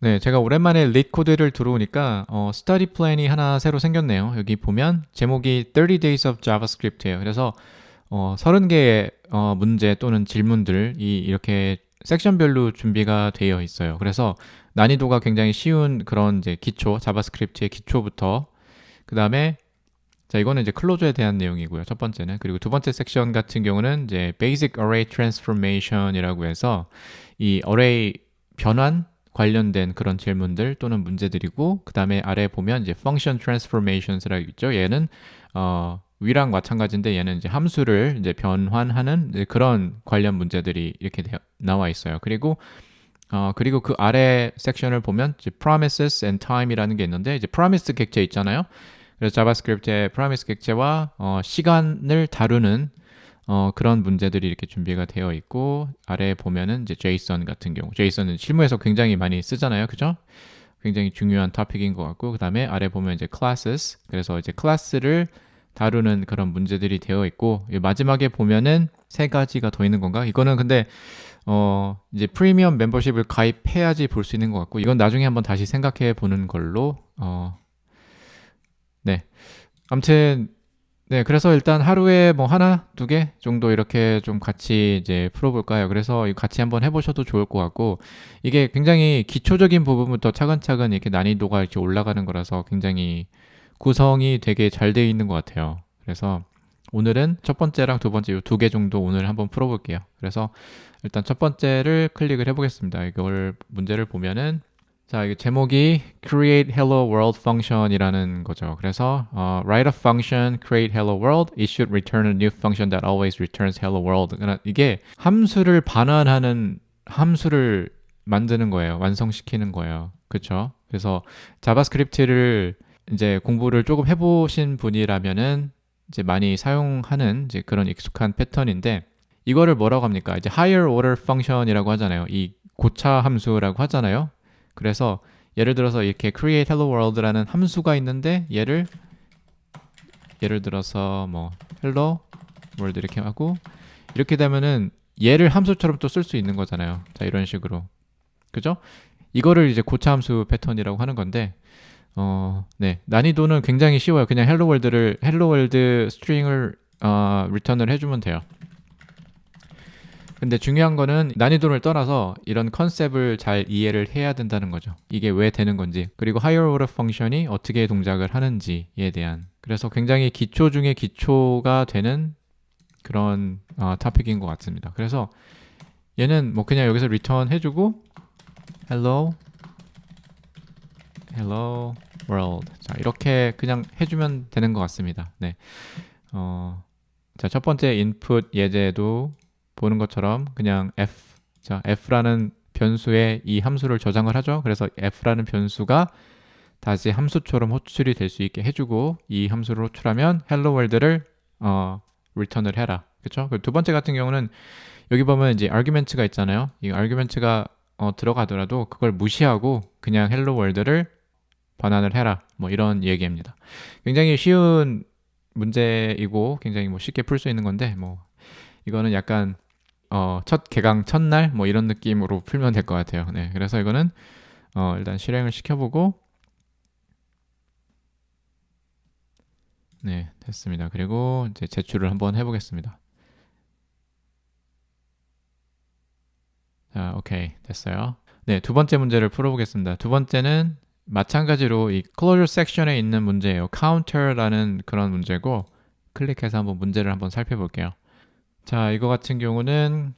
네, 제가 오랜만에 lit 코드를 들어오니까 스터디 플랜이 하나 새로 생겼네요. 여기 보면 제목이 30 Days of JavaScript예요. 그래서 30개의 문제 또는 질문들이 이렇게 섹션별로 준비가 되어 있어요. 그래서 난이도가 굉장히 쉬운 그런 이제 기초, 자바스크립트의 기초부터 그 다음에 자, 이거는 이제 클로저에 대한 내용이고요. 첫 번째는. 그리고 두 번째 섹션 같은 경우는 이제 Basic Array Transformation이라고 해서 이 array 변환 관련된 그런 질문들 또는 문제들이고, 그 다음에 아래 보면 이제 Function Transformations라고 있죠. 얘는 위랑 마찬가지인데 얘는 이제 함수를 이제 변환하는 이제 그런 관련 문제들이 이렇게 나와 있어요. 그리고 그 아래 섹션을 보면 이제 Promises and Time이라는 게 있는데, 이제 Promise 객체 있잖아요. 그래서 자바스크립트의 프로미스 객체와 시간을 다루는 그런 문제들이 이렇게 준비가 되어 있고, 아래에 보면은 이제 JSON 같은 경우, JSON은 실무에서 굉장히 많이 쓰잖아요, 그죠? 굉장히 중요한 토픽인 것 같고, 그 다음에 아래 보면 이제 classes, 그래서 이제 클래스를 다루는 그런 문제들이 되어 있고, 마지막에 보면은 세 가지가 더 있는 건가? 이거는 근데 이제 프리미엄 멤버십을 가입해야지 볼 수 있는 것 같고, 이건 나중에 한번 다시 생각해 보는 걸로. 네. 아무튼 네, 그래서 일단 하루에 뭐 하나, 두 개 정도 이렇게 좀 같이 이제 풀어볼까요? 그래서 이거 같이 한번 해보셔도 좋을 것 같고, 이게 굉장히 기초적인 부분부터 차근차근 이렇게 난이도가 이렇게 올라가는 거라서 굉장히 구성이 되게 잘 되어 있는 것 같아요. 그래서 오늘은 첫 번째랑 두 번째 이 두 개 정도 오늘 한번 풀어볼게요. 그래서 일단 첫 번째를 클릭을 해보겠습니다. 이걸 문제를 보면은 자, 이게 제목이 create hello world function이라는 거죠. 그래서 write a function create hello world. It should return a new function that always returns hello world. 그러니까 이게 함수를 반환하는 함수를 만드는 거예요. 완성시키는 거예요. 그렇죠? 그래서 자바스크립트를 이제 공부를 조금 해보신 분이라면은 이제 많이 사용하는 이제 그런 익숙한 패턴인데, 이거를 뭐라고 합니까? 이제 higher order function이라고 하잖아요. 이 고차 함수라고 하잖아요. 그래서 예를 들어서 이렇게 create hello world라는 함수가 있는데, 예를 들어서 뭐 hello world 이렇게 하고, 이렇게 되면은 얘를 함수처럼 또 쓸 수 있는 거잖아요. 자, 이런 식으로. 그죠? 이거를 이제 고차 함수 패턴이라고 하는 건데, 네, 난이도는 굉장히 쉬워요. 그냥 hello world 스트링을 리턴을 해주면 돼요. 근데 중요한 거는 난이도를 떠나서 이런 컨셉을 잘 이해를 해야 된다는 거죠. 이게 왜 되는 건지, 그리고 higher order function이 어떻게 동작을 하는지에 대한. 그래서 굉장히 기초 중에 기초가 되는 그런 토픽인 것 같습니다. 그래서 얘는 뭐 그냥 여기서 return 해주고 hello world, 자 이렇게 그냥 해주면 되는 것 같습니다. 네. 자, 첫 번째 input 예제도 보는 것처럼 그냥 f라는 변수에 이 함수를 저장을 하죠. 그래서 f라는 변수가 다시 함수처럼 호출이 될 수 있게 해주고, 이 함수를 호출하면 hello world를 return을 해라. 그렇죠? 두 번째 같은 경우는 여기 보면 이제 argument가 있잖아요. 이 argument가 들어가더라도 그걸 무시하고 그냥 hello world를 반환을 해라. 뭐 이런 얘기입니다. 굉장히 쉬운 문제이고 굉장히 뭐 쉽게 풀 수 있는 건데, 뭐 이거는 약간 첫 개강 첫날 뭐 이런 느낌으로 풀면 될 것 같아요. 네, 그래서 이거는 일단 실행을 시켜보고, 네, 됐습니다. 그리고 이제 제출을 한번 해보겠습니다. 자, 오케이, 됐어요. 네, 두 번째 문제를 풀어보겠습니다. 두 번째는 마찬가지로 이 closure 섹션에 있는 문제예요. counter라는 그런 문제고, 클릭해서 한번 문제를 한번 살펴볼게요. 자, 이거 같은 경우는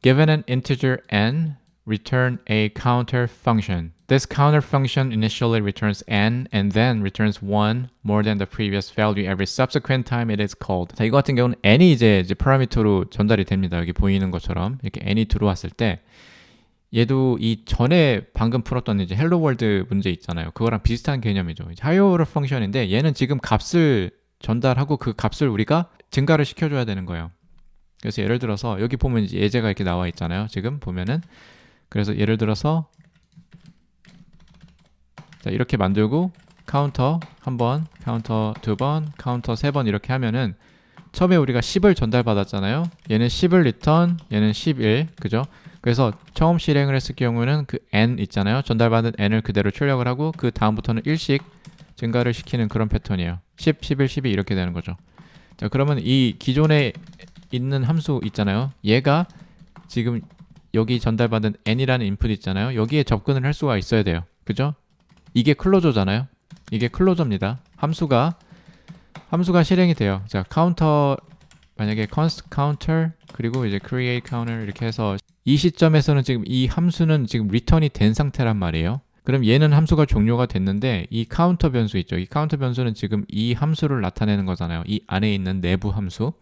given an integer n, return a counter function. This counter function initially returns n and then returns 1 more than the previous value every subsequent time it is called. 자, 이거 같은 경우는 n이 이제 파라미터로 전달이 됩니다. 여기 보이는 것처럼 이렇게 n이 들어왔을 때, 얘도 이 전에 방금 풀었던 이제 헬로 월드 문제 있잖아요. 그거랑 비슷한 개념이죠. higher order function인데 얘는 지금 값을 전달하고 그 값을 우리가 증가를 시켜줘야 되는 거예요. 그래서 예를 들어서 여기 보면 이제 예제가 이렇게 나와 있잖아요. 지금 보면은. 그래서 예를 들어서 자, 이렇게 만들고 카운터 한 번, 카운터 두 번, 카운터 세 번 이렇게 하면은 처음에 우리가 10을 전달받았잖아요. 얘는 10을 리턴, 얘는 11, 그죠? 그래서 처음 실행을 했을 경우는 그 n 있잖아요. 전달받은 n을 그대로 출력을 하고 그 다음부터는 1씩 증가를 시키는 그런 패턴이에요. 10, 11, 12 이렇게 되는 거죠. 자, 그러면 이 기존에 있는 함수 있잖아요. 얘가 지금 여기 전달받은 n이라는 인풋 있잖아요. 여기에 접근을 할 수가 있어야 돼요. 그죠? 이게 클로저잖아요. 이게 클로저입니다. 함수가 실행이 돼요. 자, 카운터 만약에 const counter 그리고 이제 create counter 이렇게 해서 이 시점에서는 지금 이 함수는 지금 return이 된 상태란 말이에요. 그럼 얘는 함수가 종료가 됐는데 이 카운터 변수 있죠. 이 카운터 변수는 지금 이 함수를 나타내는 거잖아요. 이 안에 있는 내부 함수.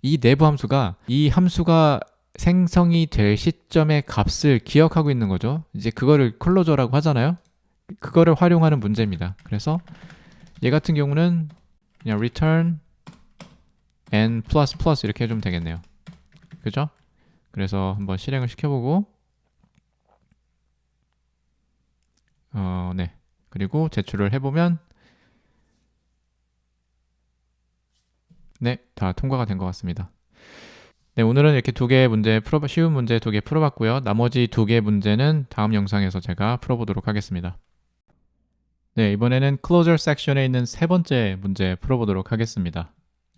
이 내부 함수가 이 함수가 생성이 될 시점의 값을 기억하고 있는 거죠. 이제 그거를 클로저라고 하잖아요. 그거를 활용하는 문제입니다. 그래서 얘 같은 경우는 그냥 return n 플러스 플러스 이렇게 해주면 되겠네요. 그죠? 그래서 한번 실행을 시켜보고 네. 그리고 제출을 해보면 네, 다 통과가 된 것 같습니다. 네, 오늘은 이렇게 쉬운 문제 2개 풀어봤고요. 나머지 2개 문제는 다음 영상에서 제가 풀어보도록 하겠습니다. 네, 이번에는 closer 섹션에 있는 세 번째 문제 풀어보도록 하겠습니다.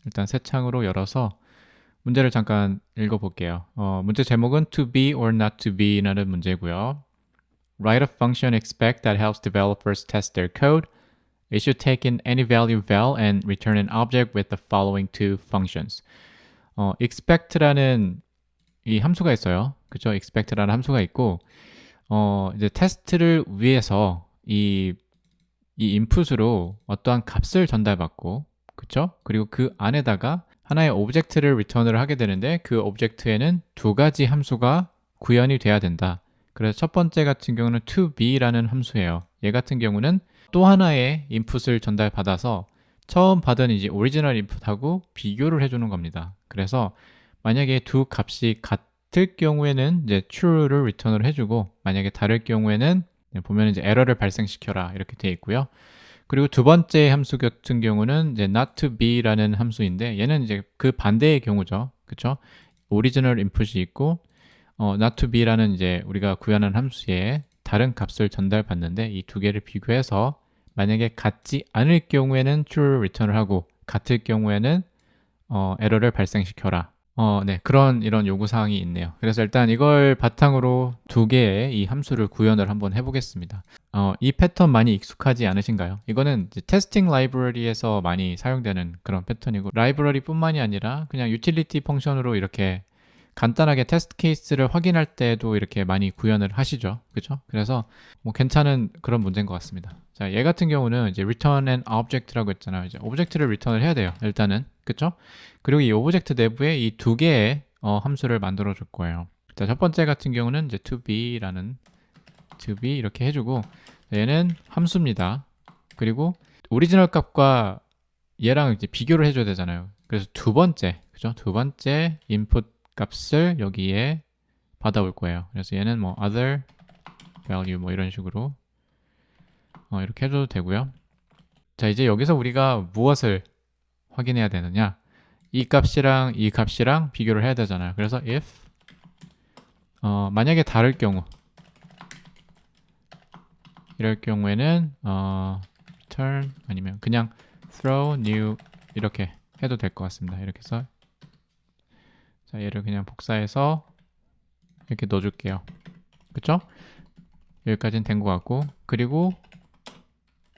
일단 새 창으로 열어서 문제를 잠깐 읽어볼게요. 문제 제목은 to be or not to be 라는 문제고요. Write a function expect that helps developers test their code. It should take in any value val and return an object with the following two functions. expect라는 이 함수가 있어요. 그죠? expect라는 함수가 있고, 이제 테스트를 위해서 이 인풋으로 어떠한 값을 전달받고, 그쵸? 그리고 그 안에다가 하나의 오브젝트를 리턴을 하게 되는데 그 오브젝트에는 두 가지 함수가 구현이 돼야 된다. 그래서 첫 번째 같은 경우는 toB라는 함수예요. 얘 같은 경우는 또 하나의 인풋을 전달받아서 처음 받은 이제 오리지널 인풋하고 비교를 해주는 겁니다. 그래서 만약에 두 값이 같을 경우에는 이제 true를 리턴을 해주고 만약에 다를 경우에는 보면 이제 에러를 발생시켜라 이렇게 되어 있고요. 그리고 두 번째 함수 같은 경우는 이제 not to be라는 함수인데 얘는 이제 그 반대의 경우죠. 그쵸? 오리지널 인풋이 있고 not to be라는 이제 우리가 구현한 함수에 다른 값을 전달받는데 이 두 개를 비교해서 만약에 같지 않을 경우에는 true return을 하고 같을 경우에는 에러를 발생시켜라. 네, 이런 요구사항이 있네요. 그래서 일단 이걸 바탕으로 두 개의 이 함수를 구현을 한번 해보겠습니다. 이 패턴 많이 익숙하지 않으신가요? 이거는 이제 테스팅 라이브러리에서 많이 사용되는 그런 패턴이고 라이브러리 뿐만이 아니라 그냥 유틸리티 펑션으로 이렇게 간단하게 테스트 케이스를 확인할 때도 이렇게 많이 구현을 하시죠. 그죠? 그래서 뭐 괜찮은 그런 문제인 것 같습니다. 자, 얘 같은 경우는 이제 return an object라고 했잖아요. 이제 오브젝트를 리턴을 해야 돼요. 일단은. 그쵸? 그리고 이 오브젝트 내부에 이 두 개의 함수를 만들어 줄 거예요. 자, 첫 번째 같은 경우는 이제 to be 이렇게 해주고 얘는 함수입니다. 그리고 오리지널 값과 얘랑 이제 비교를 해줘야 되잖아요. 그래서 두 번째, 그죠? 두 번째 input 값을 여기에 받아올 거예요. 그래서 얘는 뭐 other value 뭐 이런 식으로 이렇게 해줘도 되고요. 자, 이제 여기서 우리가 무엇을 확인해야 되느냐? 이 값이랑 이 값이랑 비교를 해야 되잖아요. 그래서 if 만약에 다를 경우 이럴 경우에는 return 아니면 그냥 throw new 이렇게 해도 될 것 같습니다. 이렇게 해서 자, 얘를 그냥 복사해서 이렇게 넣어줄게요. 그쵸? 여기까지는 된 것 같고 그리고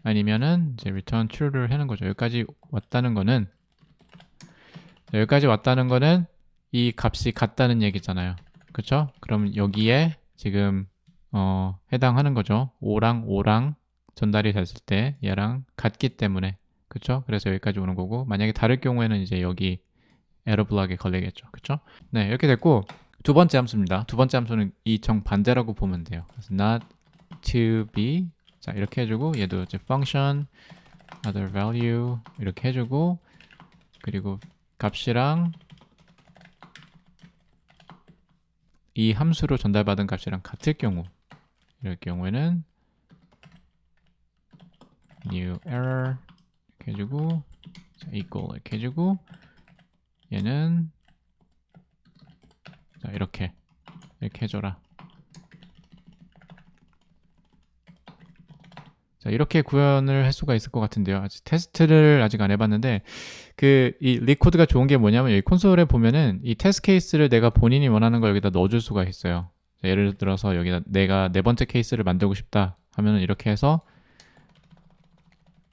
아니면은 이제 return true를 하는 거죠. 여기까지 왔다는 거는 이 값이 같다는 얘기잖아요. 그쵸? 그럼 여기에 지금 해당하는 거죠. 5랑 전달이 됐을 때 얘랑 같기 때문에 그쵸? 그래서 여기까지 오는 거고 만약에 다를 경우에는 이제 여기 에러 블락에 걸리겠죠. 그쵸? 네, 이렇게 됐고 두 번째 함수입니다. 두 번째 함수는 이 정반대라고 보면 돼요. 그래서 not to be 자, 이렇게 해주고 얘도 이제 function other value 이렇게 해주고 그리고 값이랑 이 함수로 전달받은 값이랑 같을 경우 이럴 경우에는 new error 이렇게 해주고 자, equal 이렇게 해주고 얘는 자, 이렇게 해줘라 자, 이렇게 구현을 할 수가 있을 것 같은데요. 아직 테스트를 아직 안 해봤는데 이 리코드가 좋은 게 뭐냐면 여기 콘솔에 보면은 이 테스트 케이스를 내가 본인이 원하는 걸 여기다 넣어줄 수가 있어요. 자, 예를 들어서 여기다 내가 네 번째 케이스를 만들고 싶다 하면은 이렇게 해서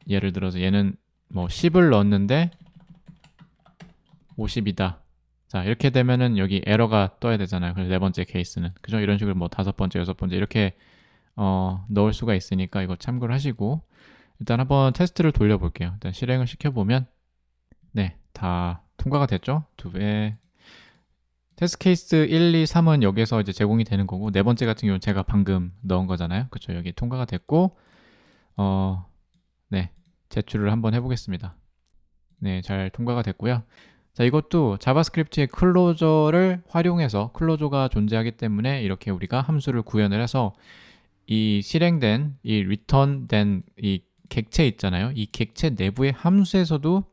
예를 들어서 얘는 뭐 10을 넣었는데 50이다. 자, 이렇게 되면은 여기 에러가 떠야 되잖아요. 그래서 네 번째 케이스는. 그죠? 이런 식으로 뭐 다섯 번째, 여섯 번째 이렇게 넣을 수가 있으니까 이거 참고를 하시고 일단 한번 테스트를 돌려볼게요. 일단 실행을 시켜보면 네, 다 통과가 됐죠? 두 배. 테스트 케이스 1, 2, 3은 여기서 이제 제공이 되는 거고 네 번째 같은 경우는 제가 방금 넣은 거잖아요. 그쵸? 여기 통과가 됐고 네, 제출을 한번 해보겠습니다. 네, 잘 통과가 됐고요. 자, 이것도 자바스크립트의 클로저를 활용해서 클로저가 존재하기 때문에 이렇게 우리가 함수를 구현을 해서 이 실행된 이 return된 이 객체 있잖아요. 이 객체 내부의 함수에서도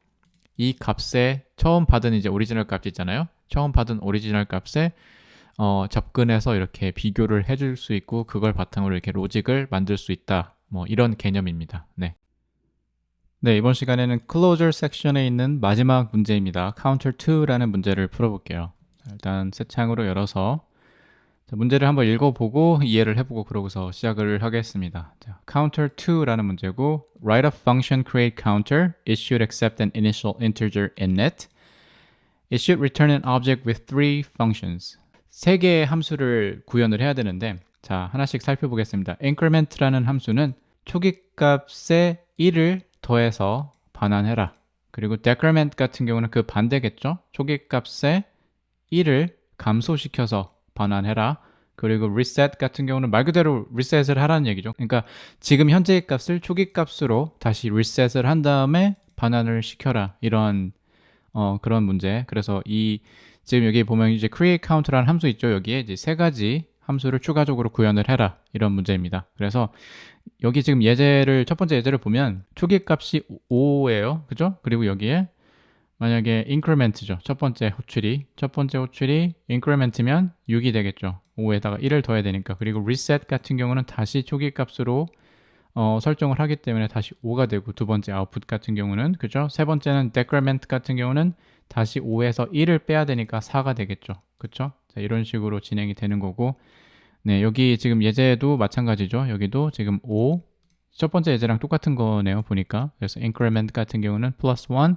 이 값에 처음 받은 이제 오리지널 값 있잖아요. 처음 받은 오리지널 값에 접근해서 이렇게 비교를 해줄 수 있고 그걸 바탕으로 이렇게 로직을 만들 수 있다. 뭐 이런 개념입니다. 네. 네, 이번 시간에는 closure 섹션에 있는 마지막 문제입니다. counter 2라는 문제를 풀어볼게요. 일단 새 창으로 열어서 문제를 한번 읽어보고 이해를 해보고 그러고서 시작을 하겠습니다. 자, counter 2라는 문제고 write a function create counter. It should accept an initial integer in it. It should return an object with three functions. 세 개의 함수를 구현을 해야 되는데 자, 하나씩 살펴보겠습니다. increment라는 함수는 초기값에 1을 더해서 반환해라. 그리고 decrement 같은 경우는 그 반대겠죠? 초기값에 1을 감소시켜서 반환해라. 그리고 reset 같은 경우는 말 그대로 reset을 하라는 얘기죠. 그러니까 지금 현재의 값을 초기값으로 다시 reset을 한 다음에 반환을 시켜라. 이런 그런 문제. 그래서 지금 여기 보면 이제 create count라는 함수 있죠. 여기에 이제 세 가지 함수를 추가적으로 구현을 해라. 이런 문제입니다. 그래서 여기 지금 첫 번째 예제를 보면 초기값이 5예요. 그죠? 그리고 여기에 만약에 increment죠. 첫 번째 호출이 increment면 6이 되겠죠. 5에다가 1을 더해야 되니까. 그리고 reset 같은 경우는 다시 초기값으로 설정을 하기 때문에 다시 5가 되고 두 번째 output 같은 경우는 그죠? 세 번째는 decrement 같은 경우는 다시 5에서 1을 빼야 되니까 4가 되겠죠. 그쵸? 자, 이런 식으로 진행이 되는 거고 네, 여기 지금 예제도 마찬가지죠. 여기도 지금 5, 첫 번째 예제랑 똑같은 거네요, 보니까. 그래서 increment 같은 경우는 plus 1,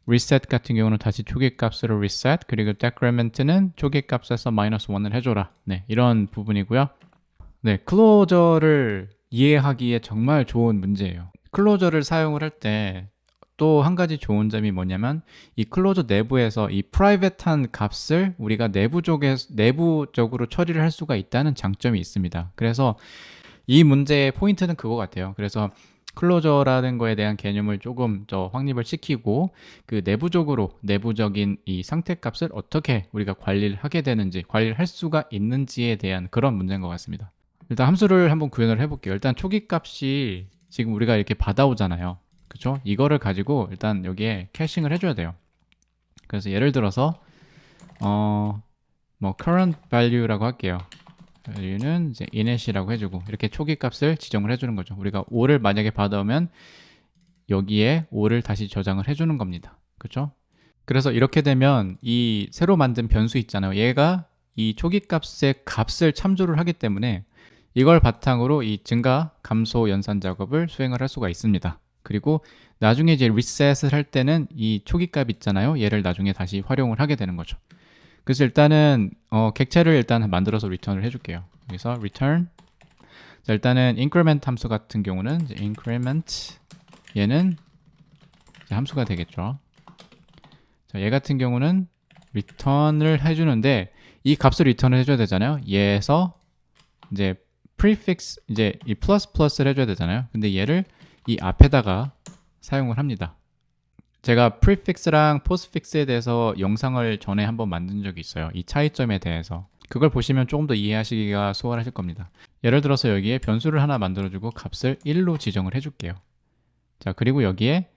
reset 같은 경우는 다시 초기값으로 reset, 그리고 decrement는 초기값에서 minus 1을 해줘라. 네, 이런 부분이고요. 네, 클로저를 이해하기에 정말 좋은 문제예요. 클로저를 사용을 할 때 또 한 가지 좋은 점이 뭐냐면 이 클로저 내부에서 이 프라이빗한 값을 우리가 내부적으로 처리를 할 수가 있다는 장점이 있습니다. 그래서 이 문제의 포인트는 그거 같아요. 그래서 클로저라는 거에 대한 개념을 조금 더 확립을 시키고 그 내부적인 이 상태 값을 어떻게 우리가 관리를 하게 되는지, 관리를 할 수가 있는지에 대한 그런 문제인 것 같습니다. 일단 함수를 한번 구현을 해볼게요. 일단 초기 값이 지금 우리가 이렇게 받아오잖아요. 그쵸? 이거를 가지고 일단 여기에 캐싱을 해줘야 돼요. 그래서 예를 들어서 뭐 current value라고 할게요. value는 이제 init이라고 해주고 이렇게 초기 값을 지정을 해주는 거죠. 우리가 5를 만약에 받아오면 여기에 5를 다시 저장을 해주는 겁니다. 그쵸? 그래서 이렇게 되면 이 새로 만든 변수 있잖아요. 얘가 이 초기 값의 값을 참조를 하기 때문에 이걸 바탕으로 이 증가, 감소, 연산 작업을 수행을 할 수가 있습니다. 그리고 나중에 이제 리셋을 할 때는 이 초기 값 있잖아요. 얘를 나중에 다시 활용을 하게 되는 거죠. 그래서 일단은 객체를 일단 만들어서 리턴을 해줄게요. 여기서 return. 자, 일단은 increment 함수 같은 경우는 이제 increment 얘는 이제 함수가 되겠죠. 자, 얘 같은 경우는 return을 해주는데 이 값을 리턴을 해줘야 되잖아요. 얘에서 이제 prefix 이제 이 플러스를 해줘야 되잖아요. 근데 얘를 이 앞에다가 사용을 합니다. 제가 prefix랑 postfix에 대해서 영상을 전에 한번 만든 적이 있어요. 이 차이점에 대해서. 그걸 보시면 조금 더 이해하시기가 수월하실 겁니다. 예를 들어서 여기에 변수를 하나 만들어주고 값을 1로 지정을 해줄게요. 자, 그리고 여기에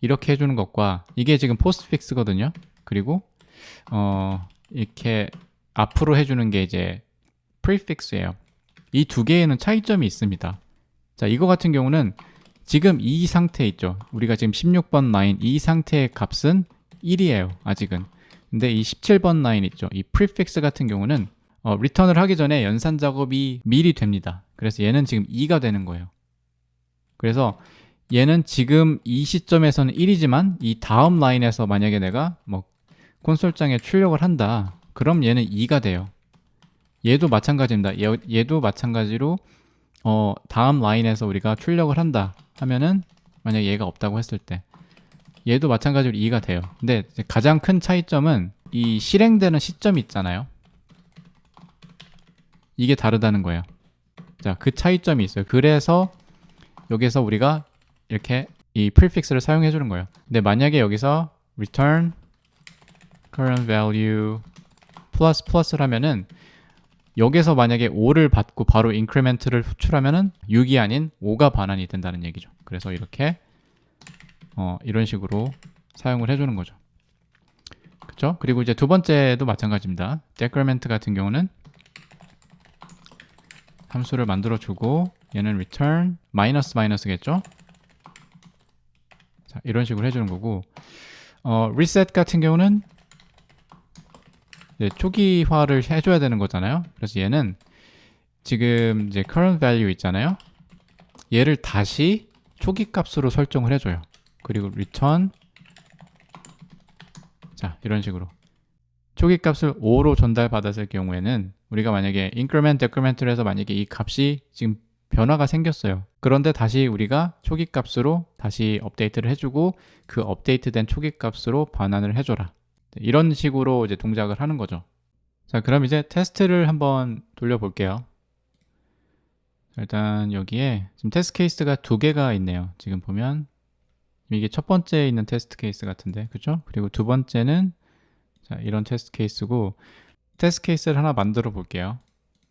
이렇게 해주는 것과 이게 지금 postfix거든요. 그리고 이렇게 앞으로 해주는 게 이제 prefix예요. 이 두 개에는 차이점이 있습니다. 자, 이거 같은 경우는 지금 이 상태 있죠. 우리가 지금 16번 라인 이 상태의 값은 1이에요. 아직은. 근데 이 17번 라인 있죠. 이 prefix 같은 경우는 리턴을 하기 전에 연산 작업이 미리 됩니다. 그래서 얘는 지금 2가 되는 거예요. 그래서 얘는 지금 이 시점에서는 1이지만 이 다음 라인에서 만약에 내가 뭐 콘솔장에 출력을 한다. 그럼 얘는 2가 돼요. 얘도 마찬가지입니다. 얘도 마찬가지로 다음 라인에서 우리가 출력을 한다 하면은 만약에 얘가 없다고 했을 때 얘도 마찬가지로 2가 돼요. 근데 가장 큰 차이점은 이 실행되는 시점이 있잖아요. 이게 다르다는 거예요. 자, 그 차이점이 있어요. 그래서 여기서 우리가 이렇게 이 prefix를 사용해 주는 거예요. 근데 만약에 여기서 return current value 플러스 플러스를 하면은 여기서 만약에 5를 받고 바로 increment를 호출하면은 6이 아닌 5가 반환이 된다는 얘기죠. 그래서 이렇게 이런 식으로 사용을 해주는 거죠. 그렇죠? 그리고 이제 두 번째도 마찬가지입니다. decrement 같은 경우는 함수를 만들어주고 얘는 return 마이너스겠죠? 자, 이런 식으로 해주는 거고 reset 같은 경우는 초기화를 해줘야 되는 거잖아요. 그래서 얘는 지금 이제 current value 있잖아요. 얘를 다시 초기 값으로 설정을 해줘요. 그리고 return 자, 이런 식으로 초기 값을 5로 전달받았을 경우에는 우리가 만약에 increment, decrement를 해서 만약에 이 값이 지금 변화가 생겼어요. 그런데 다시 우리가 초기 값으로 다시 업데이트를 해주고 그 업데이트된 초기 값으로 반환을 해줘라. 이런 식으로 이제 동작을 하는 거죠. 자, 그럼 이제 테스트를 한번 돌려볼게요. 일단 여기에 지금 테스트 케이스가 두 개가 있네요. 지금 보면 이게 첫 번째에 있는 테스트 케이스 같은데, 그렇죠? 그리고 두 번째는 자, 이런 테스트 케이스고 테스트 케이스를 하나 만들어 볼게요.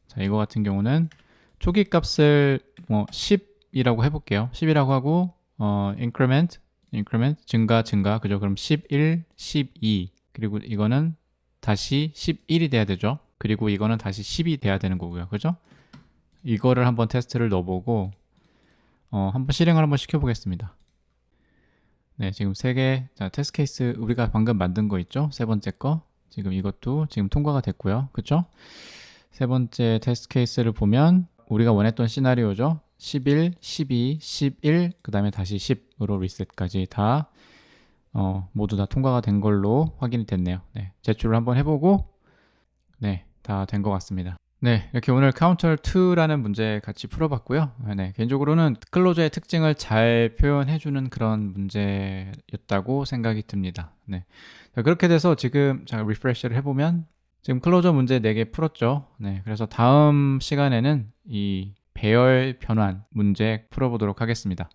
자, 이거 같은 경우는 초기 값을 10이라고 해볼게요. 10이라고 하고 increment 증가 그죠? 그럼 11, 12 그리고 이거는 다시 11이 돼야 되죠. 그리고 이거는 다시 10이 돼야 되는 거고요. 그죠? 이거를 한번 테스트를 넣어보고 한번 실행을 한번 시켜보겠습니다. 네, 지금 3개 자, 테스트 케이스 우리가 방금 만든 거 있죠? 세 번째 거 지금 이것도 지금 통과가 됐고요. 그쵸? 세 번째 테스트 케이스를 보면 우리가 원했던 시나리오죠. 11, 12, 11, 그 다음에 다시 10으로 리셋까지 다 모두 다 통과가 된 걸로 확인이 됐네요. 네, 제출을 한번 해보고 네, 다 된 것 같습니다. 네, 이렇게 오늘 counter 2라는 문제 같이 풀어봤고요. 네, 개인적으로는 클로저의 특징을 잘 표현해주는 그런 문제였다고 생각이 듭니다. 네, 자, 그렇게 돼서 지금 제가 리프레시를 해보면 지금 클로저 문제 4개 풀었죠. 네, 그래서 다음 시간에는 이 배열 변환 문제 풀어보도록 하겠습니다.